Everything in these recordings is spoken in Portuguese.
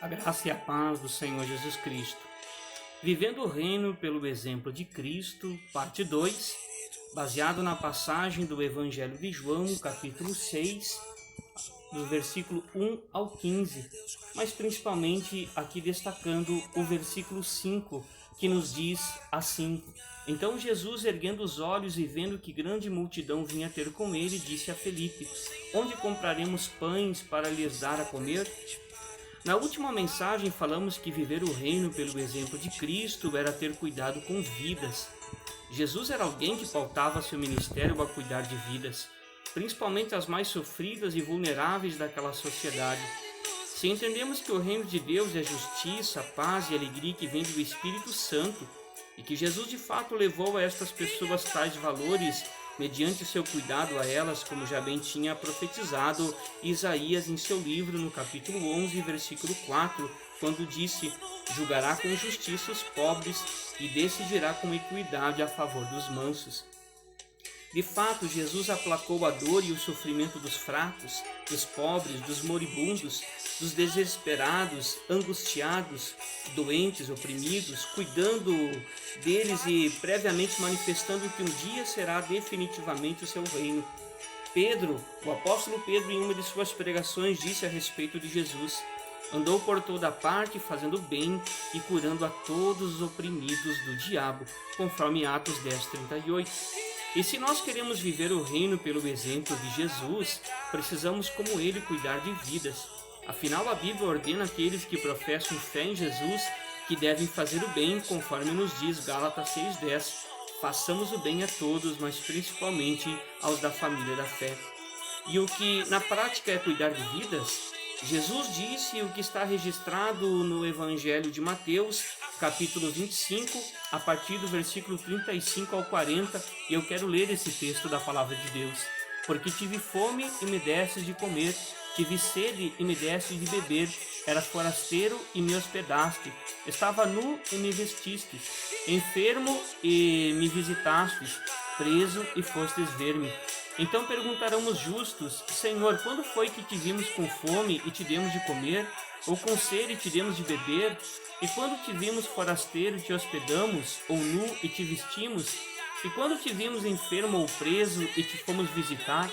A graça e a paz do Senhor Jesus Cristo. Vivendo o reino pelo exemplo de Cristo, parte 2, baseado na passagem do Evangelho de João, capítulo 6, do versículo 1 ao 15, mas principalmente aqui destacando o versículo 5, que nos diz assim: Então Jesus, erguendo os olhos e vendo que grande multidão vinha ter com ele, disse a Felipe: Onde compraremos pães para lhes dar a comer? Na última mensagem falamos que viver o reino pelo exemplo de Cristo era ter cuidado com vidas. Jesus era alguém que pautava seu ministério a cuidar de vidas, principalmente as mais sofridas e vulneráveis daquela sociedade. Se entendemos que o reino de Deus é justiça, paz e alegria que vem do Espírito Santo, e que Jesus de fato levou a estas pessoas tais valores mediante seu cuidado a elas, como já bem tinha profetizado Isaías em seu livro, no capítulo 11, versículo 4, quando disse: julgará com justiça os pobres e decidirá com equidade a favor dos mansos. De fato, Jesus aplacou a dor e o sofrimento dos fracos, dos pobres, dos moribundos, dos desesperados, angustiados, doentes, oprimidos, cuidando deles e previamente manifestando que um dia será definitivamente o seu reino. Pedro, o apóstolo Pedro, em uma de suas pregações, disse a respeito de Jesus: andou por toda parte fazendo bem e curando a todos os oprimidos do diabo, conforme Atos 10:38. E se nós queremos viver o reino pelo exemplo de Jesus, precisamos, como ele, cuidar de vidas. Afinal, a Bíblia ordena aqueles que professam fé em Jesus que devem fazer o bem, conforme nos diz Gálatas 6:10. Façamos o bem a todos, mas principalmente aos da família da fé. E o que na prática é cuidar de vidas? Jesus disse o que está registrado no Evangelho de Mateus, capítulo 25, a partir do versículo 35 ao 40, e eu quero ler esse texto da palavra de Deus. Porque tive fome e me destes de comer, tive sede e me destes de beber, era forasteiro e me hospedaste, estava nu e me vestistes, enfermo e me visitastes, preso e fostes ver-me. Então perguntarão os justos: Senhor, quando foi que te vimos com fome e te demos de comer, ou com sede e te demos de beber? E quando te vimos forasteiro e te hospedamos, ou nu e te vestimos? E quando te vimos enfermo ou preso e te fomos visitar?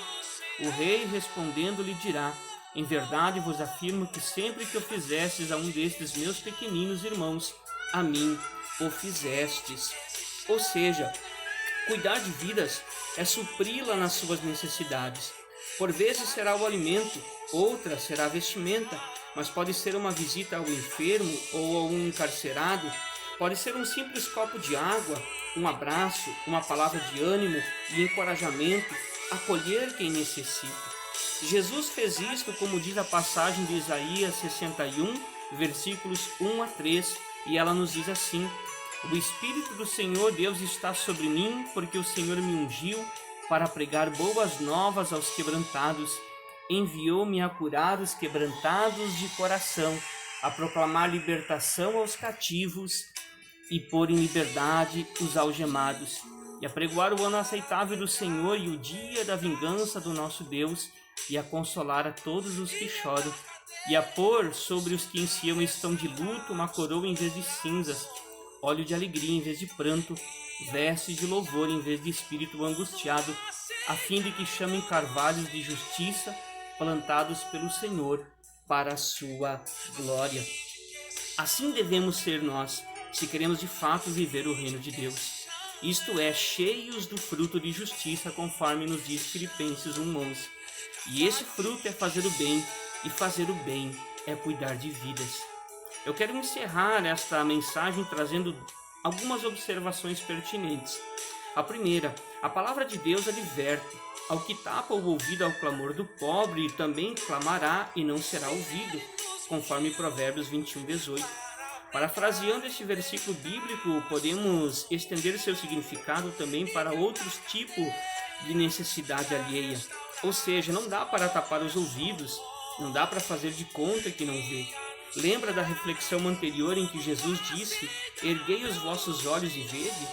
O rei respondendo lhe dirá: em verdade vos afirmo que sempre que o fizestes a um destes meus pequeninos irmãos, a mim o fizestes. Ou seja, cuidar de vidas é supri-la nas suas necessidades. Por vezes será o alimento, outra será a vestimenta, mas pode ser uma visita ao enfermo ou a um encarcerado, pode ser um simples copo de água, um abraço, uma palavra de ânimo e encorajamento, acolher quem necessita. Jesus fez isto, como diz a passagem de Isaías 61, versículos 1 a 3, e ela nos diz assim: o Espírito do Senhor Deus está sobre mim, porque o Senhor me ungiu para pregar boas novas aos quebrantados. Enviou-me a curar os quebrantados de coração, a proclamar libertação aos cativos e pôr em liberdade os algemados, e a pregoar o ano aceitável do Senhor e o dia da vingança do nosso Deus, e a consolar a todos os que choram, e a pôr sobre os que em Sião estão de luto uma coroa em vez de cinzas, óleo de alegria em vez de pranto, veste de louvor em vez de espírito angustiado, a fim de que chamem carvalhos de justiça, plantados pelo Senhor para a sua glória. Assim devemos ser nós, se queremos de fato viver o reino de Deus. Isto é, cheios do fruto de justiça, conforme nos diz Filipenses 1:11. E esse fruto é fazer o bem, e fazer o bem é cuidar de vidas. Eu quero encerrar esta mensagem trazendo algumas observações pertinentes. A primeira: a palavra de Deus adverte: ao que tapa o ouvido ao clamor do pobre, também clamará e não será ouvido, conforme Provérbios 21:18. Parafraseando este versículo bíblico, podemos estender seu significado também para outros tipos de necessidade alheia. Ou seja, não dá para tapar os ouvidos, não dá para fazer de conta que não vê. Lembra da reflexão anterior em que Jesus disse: erguei os vossos olhos e vede?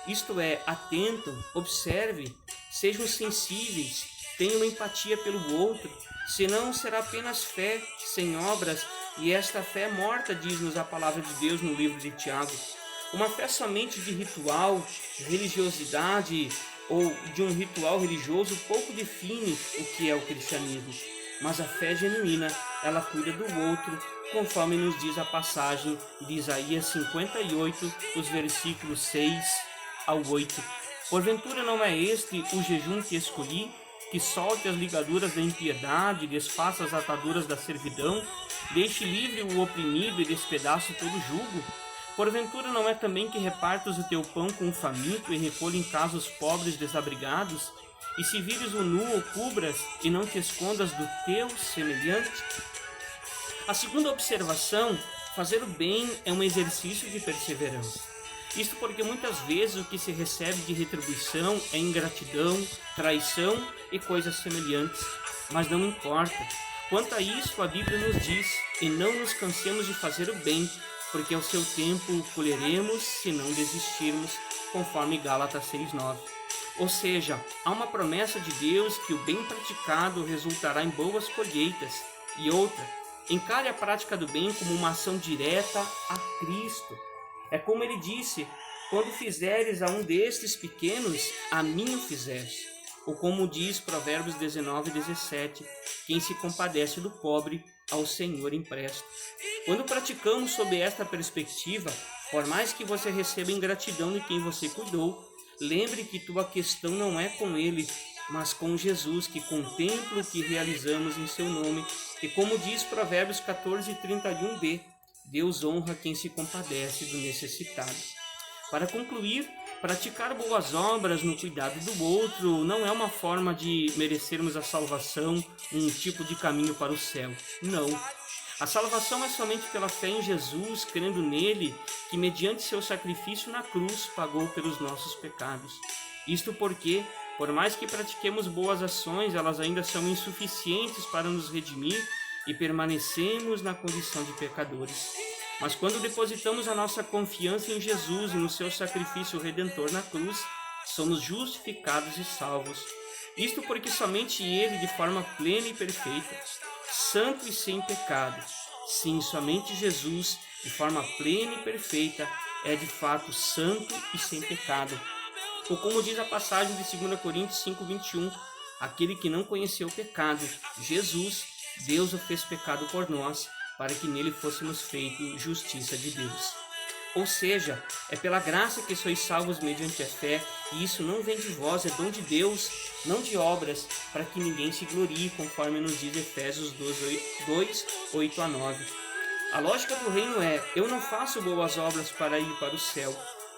Isto é, atentam, observem, sejam sensíveis, tenham empatia pelo outro, senão será apenas fé, sem obras, E esta fé é morta, diz-nos a palavra de Deus no livro de Tiago. Uma fé somente de ritual, de religiosidade ou de um ritual religioso pouco define o que é o cristianismo. Mas a fé genuína, ela cuida do outro, conforme nos diz a passagem de Isaías 58, os versículos 6 ao 8. Porventura não é este o jejum que escolhi, que solte as ligaduras da impiedade, desfaça as ataduras da servidão, deixe livre o oprimido e despedace todo jugo? Porventura não é também que repartas o teu pão com o faminto e recolha em casa os pobres desabrigados? E se vires o nu, o cubras e não te escondas do teu semelhante? A segunda observação, fazer o bem é um exercício de perseverança. Isto porque muitas vezes o que se recebe de retribuição é ingratidão, traição e coisas semelhantes. Mas não importa. Quanto a isso, a Bíblia nos diz: e não nos cansemos de fazer o bem, porque ao seu tempo colheremos se não desistirmos, conforme Gálatas 6:9. Ou seja, há uma promessa de Deus que o bem praticado resultará em boas colheitas. E outra, encare a prática do bem como uma ação direta a Cristo. É como ele disse: quando fizeres a um destes pequenos, a mim o fizeste. Ou como diz Provérbios 19:17, quem se compadece do pobre, ao Senhor empresta. Quando praticamos sob esta perspectiva, por mais que você receba ingratidão de quem você cuidou, lembre que tua questão não é com ele, mas com Jesus, que contempla o que realizamos em seu nome. E como diz Provérbios 14:31b, Deus honra quem se compadece do necessitado. Para concluir, praticar boas obras no cuidado do outro não é uma forma de merecermos a salvação, um tipo de caminho para o céu. Não. A salvação é somente pela fé em Jesus, crendo nele, que mediante seu sacrifício na cruz pagou pelos nossos pecados. Isto porque, por mais que pratiquemos boas ações, elas ainda são insuficientes para nos redimir e permanecemos na condição de pecadores. Mas quando depositamos a nossa confiança em Jesus e no seu sacrifício redentor na cruz, somos justificados e salvos. Isto porque somente ele, de forma plena e perfeita, santo e sem pecado, sim, somente Jesus, de forma plena e perfeita, é de fato santo e sem pecado. Ou como diz a passagem de 2 Coríntios 5:21, aquele que não conheceu o pecado, Jesus, Deus o fez pecado por nós, para que nele fôssemos feitos justiça de Deus. Ou seja, é pela graça que sois salvos mediante a fé, e isso não vem de vós, é dom de Deus, não de obras, para que ninguém se glorie, conforme nos diz Efésios 2:8-9. A lógica do reino é: eu não faço boas obras para ir para o céu,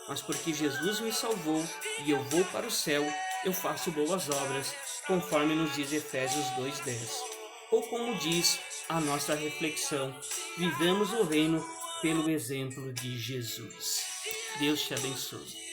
mas porque Jesus me salvou e eu vou para o céu, eu faço boas obras, conforme nos diz Efésios 2:10. Ou como diz a nossa reflexão, vivemos o reino pelo exemplo de Jesus. Deus te abençoe.